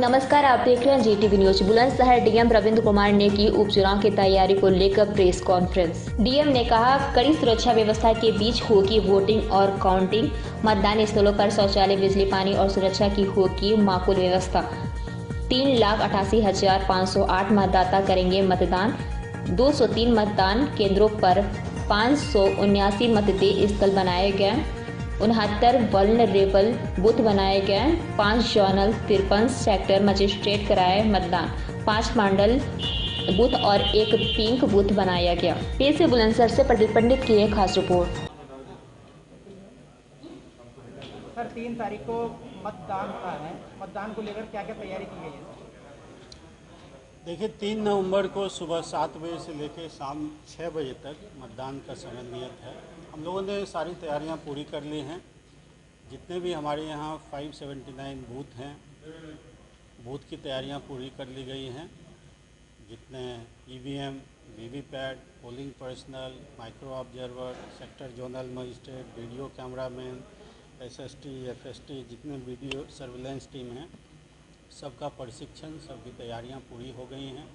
नमस्कार, आप देख रहे हैं जीटीवी न्यूज। बुलंदशहर डीएम रविंद्र कुमार ने की उपचुनाव की तैयारी को लेकर प्रेस कॉन्फ्रेंस। डीएम ने कहा, कड़ी सुरक्षा व्यवस्था के बीच होगी वोटिंग और काउंटिंग। मतदान स्थलों पर शौचालय, बिजली, पानी और सुरक्षा की होगी माकूल व्यवस्था। 3,88,508 मतदाता करेंगे मतदान। 203 मतदान केंद्रों पर 579 मतदेय स्थल बनाए गए। 69 वल्नरेबल बूथ बनाए गए। 5 जोनल 53 सेक्टर मजिस्ट्रेट कराए मतदान। 5 मंडल बूथ और 1 पिंक बूथ बनाया गया। पेश है बुलंदशहर से प्रदीप पंडित की एक खास रिपोर्ट। सर 3 तारीख को मतदान होना है, मतदान को लेकर क्या क्या तैयारी की गई है? देखिए, 3 नवंबर को सुबह 7 बजे से लेकर शाम 6 बजे तक मतदान का समय नियत है। हम लोगों ने सारी तैयारियां पूरी कर ली हैं। जितने भी हमारे यहाँ 579 बूथ हैं, बूथ की तैयारियां पूरी कर ली गई हैं। जितने EVM, VVPAT, polling personal, micro observer, sector zonal magistrate, video cameraman, SST, FST, जितने वीडियो सर्विलेंस टीम हैं, सबका प्रशिक्षण, सबकी तैयारियां पूरी हो गई हैं।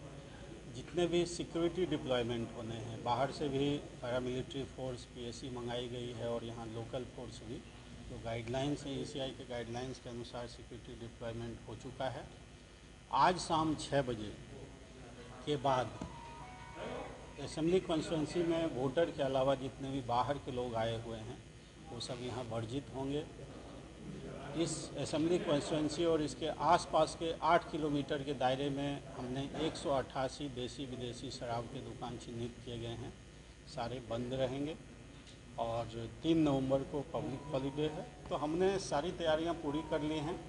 जितने भी सिक्योरिटी डिप्लॉयमेंट होने हैं, बाहर से भी पैरामिलिट्री फोर्स पीएससी मंगाई गई है और यहाँ लोकल फोर्स भी, जो गाइडलाइंस हैं ईसीआई के गाइडलाइंस के अनुसार सिक्योरिटी डिप्लॉयमेंट हो चुका है। आज शाम 6 बजे के बाद असेंबली कॉन्स्टिट्यूंसी में वोटर के अलावा जितने भी बाहर के लोग आए हुए हैं वो सब यहाँ वर्जित होंगे। इस असेंबली कॉन्स्टिट्यूंसी और इसके आसपास के 8 किलोमीटर के दायरे में हमने 188 देसी विदेशी शराब के दुकान चिन्हित किए गए हैं। सारे बंद रहेंगे और 3 नवंबर को पब्लिक हॉलीडे है, तो हमने सारी तैयारियां पूरी कर ली हैं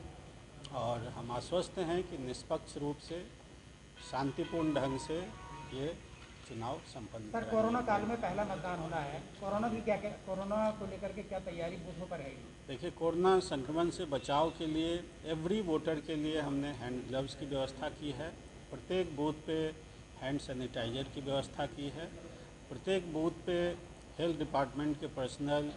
और हम आश्वस्त हैं कि निष्पक्ष रूप से, शांतिपूर्ण ढंग से ये चुनाव संपन्न सर, कोरोना काल में पहला मतदान होना है, कोरोना को लेकर के क्या तैयारी बूथों पर है? देखिए, कोरोना संक्रमण से बचाव के लिए एवरी वोटर के लिए हमने हैंड ग्लव्स की व्यवस्था की है। प्रत्येक बूथ पे हैंड सैनिटाइजर की व्यवस्था की है। प्रत्येक बूथ पे हेल्थ डिपार्टमेंट के पर्सनल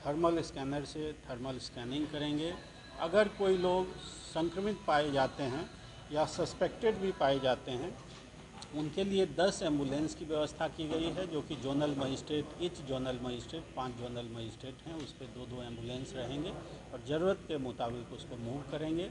थर्मल स्कैनर से थर्मल स्कैनिंग करेंगे। अगर कोई लोग संक्रमित पाए जाते हैं या सस्पेक्टेड भी पाए जाते हैं, उनके लिए 10 एम्बुलेंस की व्यवस्था की गई है, जो कि zonal magistrate, each zonal magistrate, 5 zonal magistrate हैं, उस पर 2-2 एम्बुलेंस रहेंगे और ज़रूरत के मुताबिक उसको मूव करेंगे।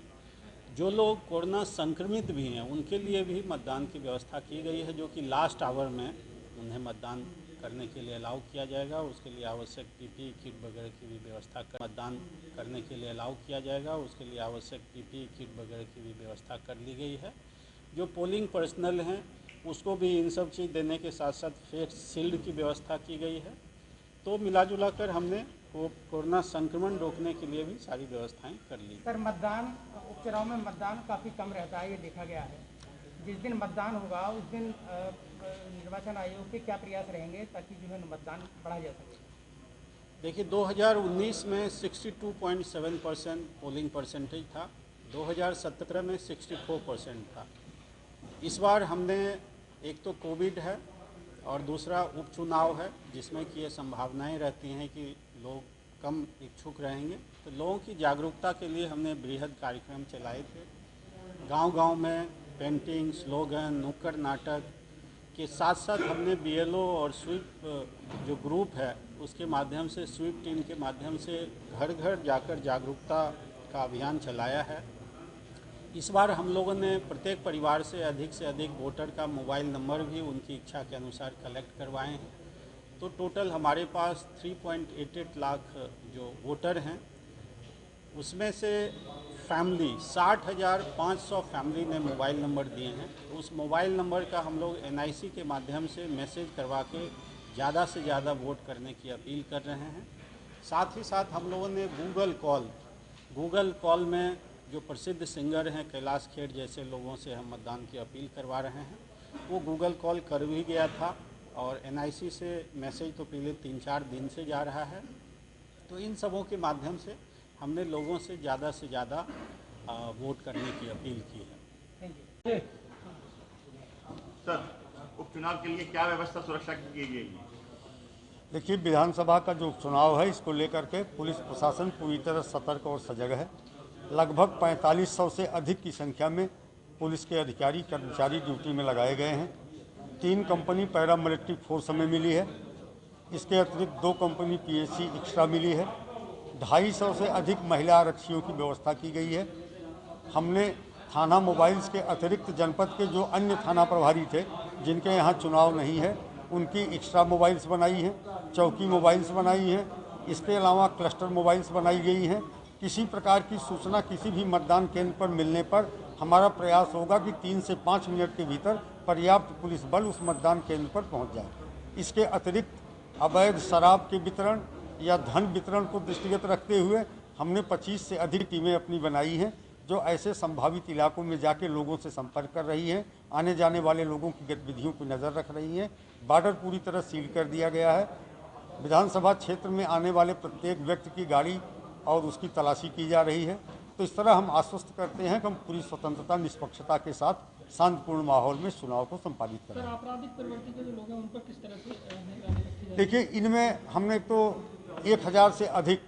जो लोग कोरोना संक्रमित भी हैं उनके लिए भी मतदान की व्यवस्था की गई है, जो कि लास्ट आवर में उन्हें मतदान करने के लिए अलाउ किया जाएगा। उसके लिए आवश्यक पीपीई किट वगैरह की भी व्यवस्था मतदान करने के लिए अलाउ किया जाएगा। उसके लिए आवश्यक पीपीई किट वगैरह की भी व्यवस्था कर ली गई है। जो पोलिंग पर्सनल हैं उसको भी इन सब चीज़ देने के साथ साथ फेस शील्ड की व्यवस्था की गई है। तो मिला जुला कर हमने वो कोरोना संक्रमण रोकने के लिए भी सारी व्यवस्थाएं कर ली। सर, मतदान उपचुनाव में मतदान काफ़ी कम रहता है, ये देखा गया है। जिस दिन मतदान होगा उस दिन निर्वाचन आयोग के क्या प्रयास रहेंगे ताकि जो है मतदान बढ़ा जा सके? देखिए, 2019 में 62.7% पोलिंग परसेंटेज था, 2017 में 64% था। इस बार हमने, एक तो कोविड है और दूसरा उपचुनाव है, जिसमें कि ये संभावनाएं रहती हैं कि लोग कम इच्छुक रहेंगे। तो लोगों की जागरूकता के लिए हमने बृहद कार्यक्रम चलाए थे। गांव-गांव में पेंटिंग, स्लोगन, नुक्कड़ नाटक के साथ साथ हमने बीएलओ और स्वीप जो ग्रुप है उसके माध्यम से, स्वीप टीम के माध्यम से घर घर जाकर जागरूकता का अभियान चलाया है। इस बार हम लोगों ने प्रत्येक परिवार से अधिक वोटर का मोबाइल नंबर भी उनकी इच्छा के अनुसार कलेक्ट करवाए हैं। तो टोटल हमारे पास 3.88 लाख जो वोटर हैं, उसमें से फैमिली 60,500 फैमिली ने मोबाइल नंबर दिए हैं। तो उस मोबाइल नंबर का हम लोग एनआईसी के माध्यम से मैसेज करवा के ज़्यादा से ज़्यादा वोट करने की अपील कर रहे हैं। साथ ही साथ हम लोगों ने गूगल कॉल में जो प्रसिद्ध सिंगर हैं कैलाश खेर जैसे लोगों से हम मतदान की अपील करवा रहे हैं। वो गूगल कॉल कर भी गया था और एनआईसी से मैसेज तो पिछले 3-4 दिन से जा रहा है। तो इन सबों के माध्यम से हमने लोगों से ज़्यादा वोट करने की अपील की है। सर, उपचुनाव के लिए क्या व्यवस्था सुरक्षा की गई है? देखिए, विधानसभा का जो उपचुनाव है इसको लेकर के पुलिस प्रशासन पूरी तरह सतर्क और सजग है। लगभग 4500 से अधिक की संख्या में पुलिस के अधिकारी कर्मचारी ड्यूटी में लगाए गए हैं। 3 कंपनी पैरामिलिट्री फोर्स हमें मिली है। इसके अतिरिक्त 2 कंपनी पीएसी एक्स्ट्रा मिली है। 250 से अधिक महिला आरक्षियों की व्यवस्था की गई है। हमने थाना मोबाइल्स के अतिरिक्त जनपद के जो अन्य थाना प्रभारी थे जिनके यहाँ चुनाव नहीं है उनकी एक्स्ट्रा मोबाइल्स बनाई हैं, चौकी मोबाइल्स बनाई हैं। इसके अलावा क्लस्टर मोबाइल्स बनाई गई हैं। किसी प्रकार की सूचना किसी भी मतदान केंद्र पर मिलने पर हमारा प्रयास होगा कि 3 से 5 मिनट के भीतर पर्याप्त पुलिस बल उस मतदान केंद्र पर पहुंच जाए। इसके अतिरिक्त अवैध शराब के वितरण या धन वितरण को दृष्टिगत रखते हुए हमने 25 से अधिक टीमें अपनी बनाई हैं जो ऐसे संभावित इलाकों में जाके लोगों से संपर्क कर रही हैं, आने जाने वाले लोगों की गतिविधियों पर नज़र रख रही हैं। बॉर्डर पूरी तरह सील कर दिया गया है। विधानसभा क्षेत्र में आने वाले प्रत्येक व्यक्ति की गाड़ी और उसकी तलाशी की जा रही है। तो इस तरह हम आश्वस्त करते हैं कि हम पूरी स्वतंत्रता निष्पक्षता के साथ शांतिपूर्ण माहौल में चुनाव को संपादित करें। सर, आपराधिक प्रवृत्ति के जो लोग हैं उन पर किस तरह से निगरानी रखी जाए? देखिए, इनमें हमने तो 1000 से अधिक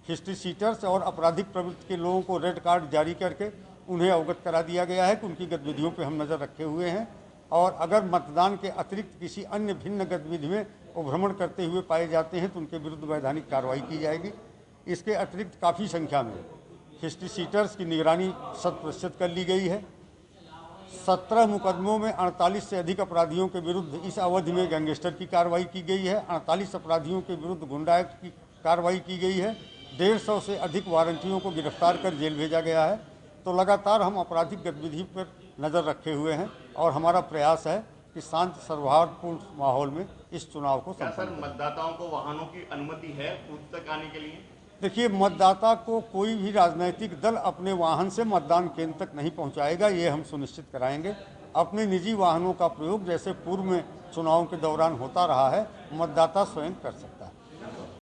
हिस्ट्री सीटर्स और आपराधिक प्रवृत्ति के लोगों को रेड कार्ड जारी करके उन्हें अवगत करा दिया गया है कि उनकी गतिविधियों पर हम नज़र रखे हुए हैं और अगर मतदान के अतिरिक्त किसी अन्य भिन्न गतिविधि में वो भ्रमण करते हुए पाए जाते हैं तो उनके विरुद्ध वैधानिक कार्रवाई की जाएगी। इसके अतिरिक्त काफ़ी संख्या में हिस्ट्री सीटर्स की निगरानी 100% कर ली गई है। 17 मुकदमों में 48 से अधिक अपराधियों के विरुद्ध इस अवधि में गैंगस्टर की कार्रवाई की गई है। 48 अपराधियों के विरुद्ध गुंडा एक्ट की कार्रवाई की गई है। 150 से अधिक वारंटियों को गिरफ्तार कर जेल भेजा गया है। तो लगातार हम आपराधिक गतिविधि पर नज़र रखे हुए हैं और हमारा प्रयास है कि शांत सौहार्दपूर्ण माहौल में इस चुनाव को क्या सर मतदाताओं को वाहनों की अनुमति है बूथ तक आने के लिए? देखिए, मतदाता को कोई भी राजनीतिक दल अपने वाहन से मतदान केंद्र तक नहीं पहुंचाएगा, ये हम सुनिश्चित कराएंगे। अपने निजी वाहनों का प्रयोग जैसे पूर्व में चुनाव के दौरान होता रहा है मतदाता स्वयं कर सकता है।